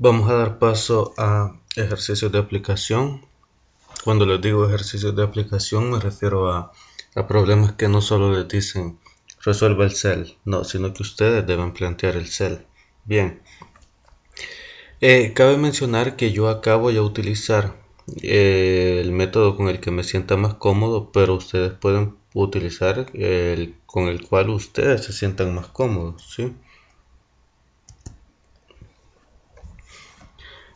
Vamos a dar paso a ejercicios de aplicación. Cuando les digo ejercicios de aplicación me refiero a problemas que no solo les dicen resuelva el cel, no, sino que ustedes deben plantear el cel. Bien, cabe mencionar que yo acá voy a utilizar el método con el que me sienta más cómodo, pero ustedes pueden utilizar el con el cual ustedes se sientan más cómodos, ¿sí?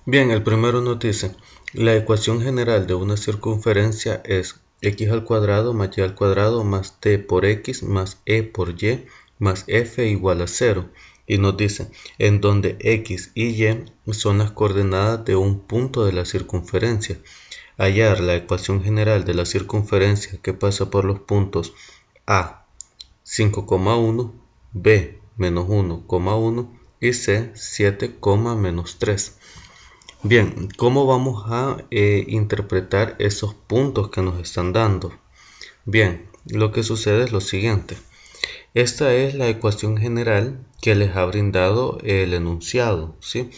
Bien, el primero nos dice, la ecuación general de una circunferencia es x al cuadrado más y al cuadrado más t por x más e por y más f igual a 0. Y nos dice, en donde x y y son las coordenadas de un punto de la circunferencia. Hallar la ecuación general de la circunferencia que pasa por los puntos a 5,1, b menos 1,1 y c 7, menos 3. Bien, ¿cómo vamos a interpretar esos puntos que nos están dando? Bien, lo que sucede es lo siguiente. Esta es la ecuación general que les ha brindado el enunciado, ¿sí?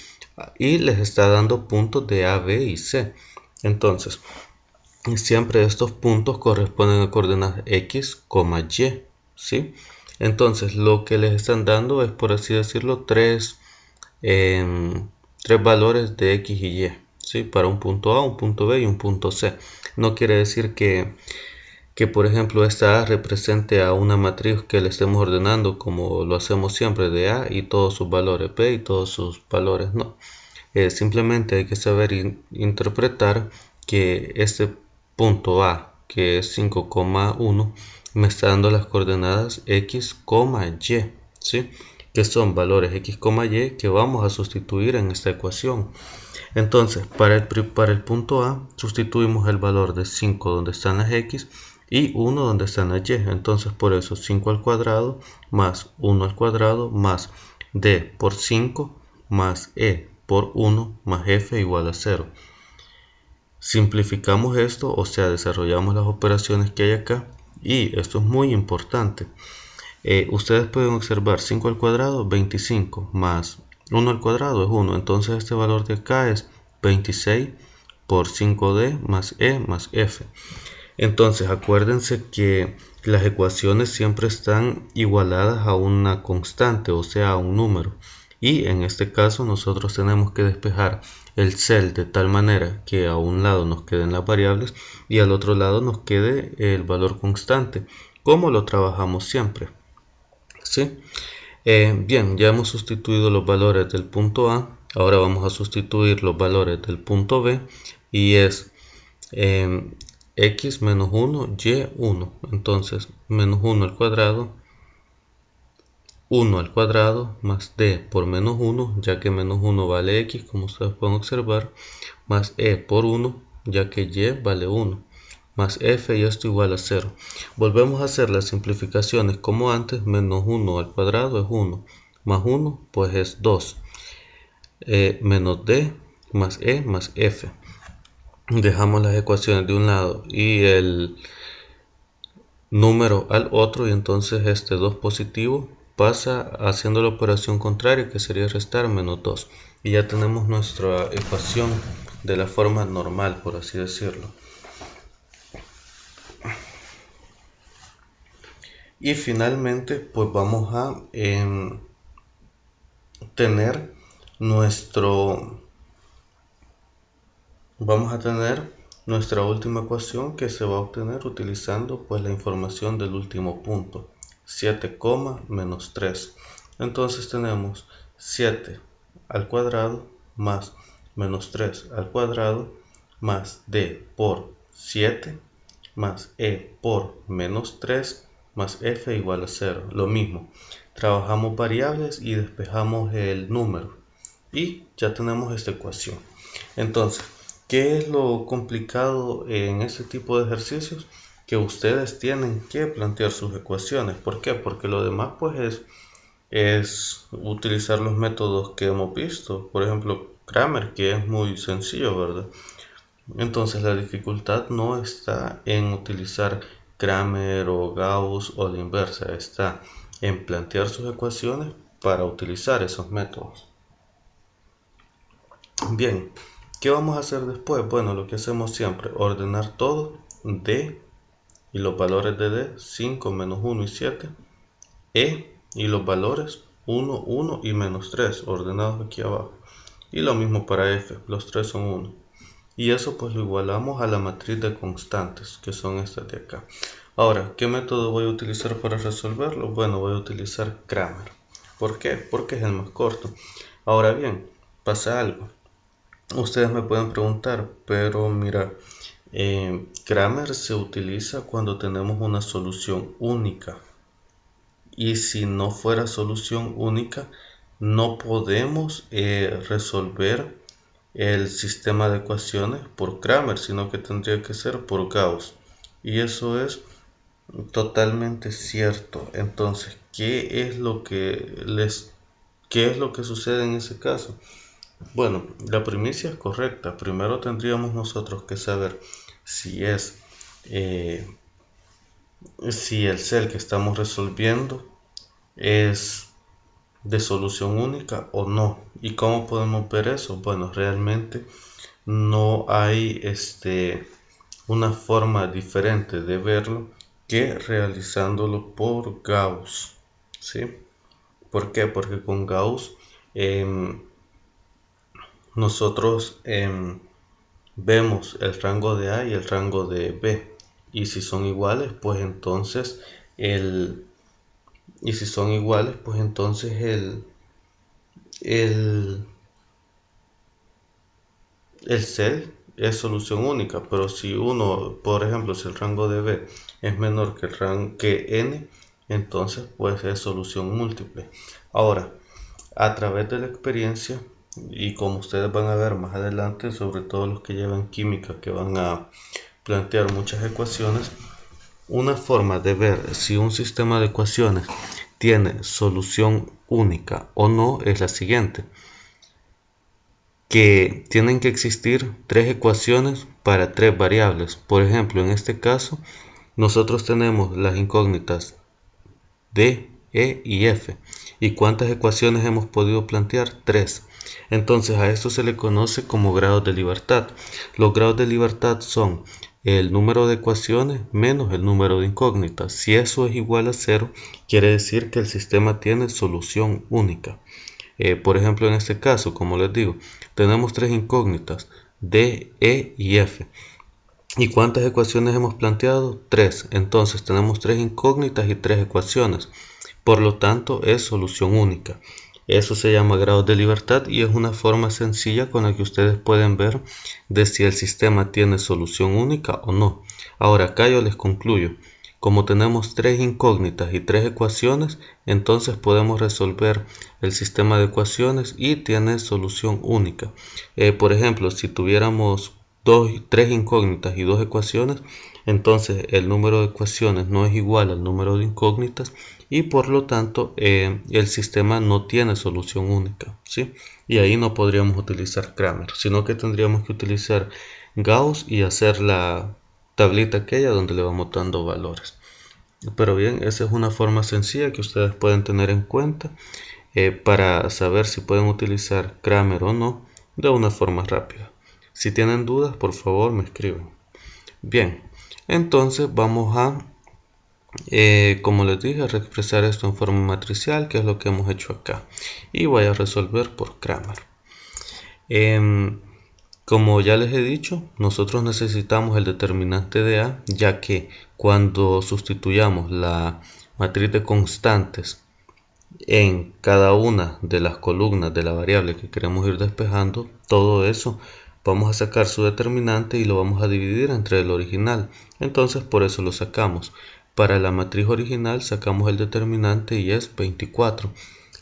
Y les está dando puntos de A, B y C. Entonces, siempre estos puntos corresponden a coordenadas X, Y, ¿sí? Entonces, lo que les están dando es, por así decirlo, tres valores de X y Y, ¿sí? Para un punto A, un punto B y un punto C. No quiere decir que por ejemplo esta A represente a una matriz que le estemos ordenando como lo hacemos siempre de A y todos sus valores, B y todos sus valores, no. Simplemente hay que saber interpretar que este punto A, que es 5,1, me está dando las coordenadas X, Y, ¿sí? Que son valores X, Y que vamos a sustituir en esta ecuación. Entonces, para el punto A, sustituimos el valor de 5 donde están las X y 1 donde están las Y. Entonces, por eso 5 al cuadrado más 1 al cuadrado más D por 5 más E por 1 más F igual a 0. Simplificamos esto, o sea, desarrollamos las operaciones que hay acá. Y esto es muy importante. Ustedes pueden observar 5 al cuadrado, 25, más 1 al cuadrado es 1. Entonces este valor de acá es 26 por 5D más E más F. Entonces acuérdense que las ecuaciones siempre están igualadas a una constante, o sea, a un número. Y en este caso nosotros tenemos que despejar el cel de tal manera que a un lado nos queden las variables y al otro lado nos quede el valor constante, como lo trabajamos siempre. ¿Sí? Bien, ya hemos sustituido los valores del punto A, ahora vamos a sustituir los valores del punto B y es x menos 1, y 1. Entonces, menos 1 al cuadrado, 1 al cuadrado más d por menos 1, ya que menos 1 vale x, como ustedes pueden observar, más e por 1, ya que y vale 1, más f y esto igual a 0. Volvemos a hacer las simplificaciones como antes, menos 1 al cuadrado es 1, más 1 pues es 2, menos d más e más f. Dejamos las ecuaciones de un lado y el número al otro y entonces este 2 positivo pasa haciendo la operación contraria que sería restar menos 2 y ya tenemos nuestra ecuación de la forma normal, por así decirlo. Y finalmente pues vamos a tener nuestra última ecuación que se va a obtener utilizando pues la información del último punto, 7, menos 3. Entonces tenemos 7 al cuadrado más menos 3 al cuadrado más d por 7 más e por menos 3 más f igual a 0. Lo mismo, trabajamos variables y despejamos el número y ya tenemos esta ecuación. Entonces, ¿qué es lo complicado en este tipo de ejercicios? Que ustedes tienen que plantear sus ecuaciones. ¿Por qué? Porque lo demás pues es utilizar los métodos que hemos visto. Por ejemplo, Cramer, que es muy sencillo, ¿verdad? Entonces la dificultad no está en utilizar Cramer o Gauss o la inversa, está en plantear sus ecuaciones para utilizar esos métodos. Bien, ¿qué vamos a hacer después? Bueno, lo que hacemos siempre, ordenar todo, D y los valores de D, 5, menos 1 y 7, E y los valores 1, 1 y menos 3, ordenados aquí abajo. Y lo mismo para F, los 3 son 1. Y eso pues lo igualamos a la matriz de constantes, que son estas de acá. Ahora, ¿qué método voy a utilizar para resolverlo? Bueno, voy a utilizar Cramer. ¿Por qué? Porque es el más corto. Ahora bien, pasa algo. Ustedes me pueden preguntar, pero mira, Cramer se utiliza cuando tenemos una solución única. Y si no fuera solución única, no podemos resolver el sistema de ecuaciones por Cramer, sino que tendría que ser por Gauss. Y eso es totalmente cierto. Entonces, ¿qué es lo que sucede en ese caso? Bueno, la primicia es correcta. Primero tendríamos nosotros que saber si el cel que estamos resolviendo es de solución única o no. ¿Y cómo podemos ver eso? Bueno, realmente no hay una forma diferente de verlo que realizándolo por Gauss, ¿sí? ¿Por qué? Porque con Gauss nosotros vemos el rango de A y el rango de B, y si son iguales, pues entonces el cel es solución única. Pero si por ejemplo, si el rango de B es menor que el rango que n, entonces pues es solución múltiple. Ahora, a través de la experiencia, y como ustedes van a ver más adelante, sobre todo los que llevan química, que van a plantear muchas ecuaciones, una forma de ver si un sistema de ecuaciones tiene solución única o no es la siguiente: que tienen que existir tres ecuaciones para tres variables. Por ejemplo, en este caso nosotros tenemos las incógnitas D, E y F. ¿Y cuántas ecuaciones hemos podido plantear? 3. Entonces a esto se le conoce como grados de libertad. Los grados de libertad son el número de ecuaciones menos el número de incógnitas. Si eso es igual a 0, quiere decir que el sistema tiene solución única. Por ejemplo, en este caso, como les digo, tenemos tres incógnitas, D, E y F. ¿Y cuántas ecuaciones hemos planteado? 3. Entonces tenemos tres incógnitas y tres ecuaciones. Por lo tanto, es solución única. Eso se llama grados de libertad y es una forma sencilla con la que ustedes pueden ver de si el sistema tiene solución única o no. Ahora, acá yo les concluyo. Como tenemos tres incógnitas y tres ecuaciones, entonces podemos resolver el sistema de ecuaciones y tiene solución única. Por ejemplo, si tuviéramos tres incógnitas y dos ecuaciones, entonces el número de ecuaciones no es igual al número de incógnitas y por lo tanto el sistema no tiene solución única, ¿sí? Y ahí no podríamos utilizar Cramer, sino que tendríamos que utilizar Gauss y hacer la tablita aquella donde le vamos dando valores. Pero bien, esa es una forma sencilla que ustedes pueden tener en cuenta para saber si pueden utilizar Cramer o no de una forma rápida. Si tienen dudas, por favor me escriben. Bien, entonces vamos a, como les dije, a reexpresar esto en forma matricial, que es lo que hemos hecho acá. Y voy a resolver por Cramer. Como ya les he dicho, nosotros necesitamos el determinante de A, ya que cuando sustituyamos la matriz de constantes en cada una de las columnas de la variable que queremos ir despejando, todo eso vamos a sacar su determinante y lo vamos a dividir entre el original. Entonces por eso lo sacamos. Para la matriz original sacamos el determinante y es 24.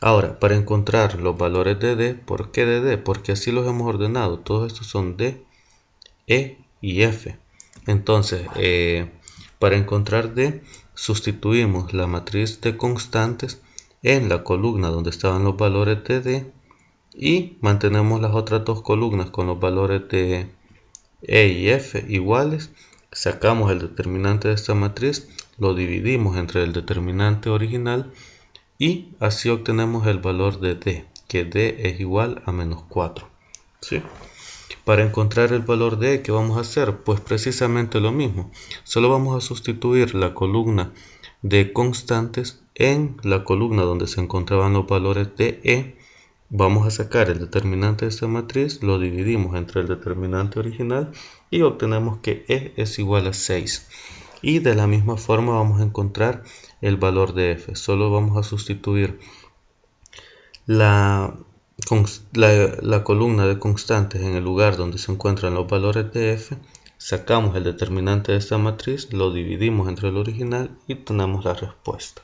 Ahora, para encontrar los valores de D, ¿por qué de D? Porque así los hemos ordenado. Todos estos son D, E y F. Entonces, para encontrar D, sustituimos la matriz de constantes en la columna donde estaban los valores de D y mantenemos las otras dos columnas con los valores de E y F iguales. Sacamos el determinante de esta matriz, lo dividimos entre el determinante original y así obtenemos el valor de D, que D es igual a menos 4. ¿sí? Para encontrar el valor de E, ¿qué vamos a hacer? Pues precisamente lo mismo. Solo vamos a sustituir la columna de constantes en la columna donde se encontraban los valores de E. Vamos a sacar el determinante de esta matriz, lo dividimos entre el determinante original y obtenemos que E es igual a 6. Y de la misma forma vamos a encontrar el valor de F. Solo vamos a sustituir la columna de constantes en el lugar donde se encuentran los valores de F, sacamos el determinante de esta matriz, lo dividimos entre el original y tenemos la respuesta.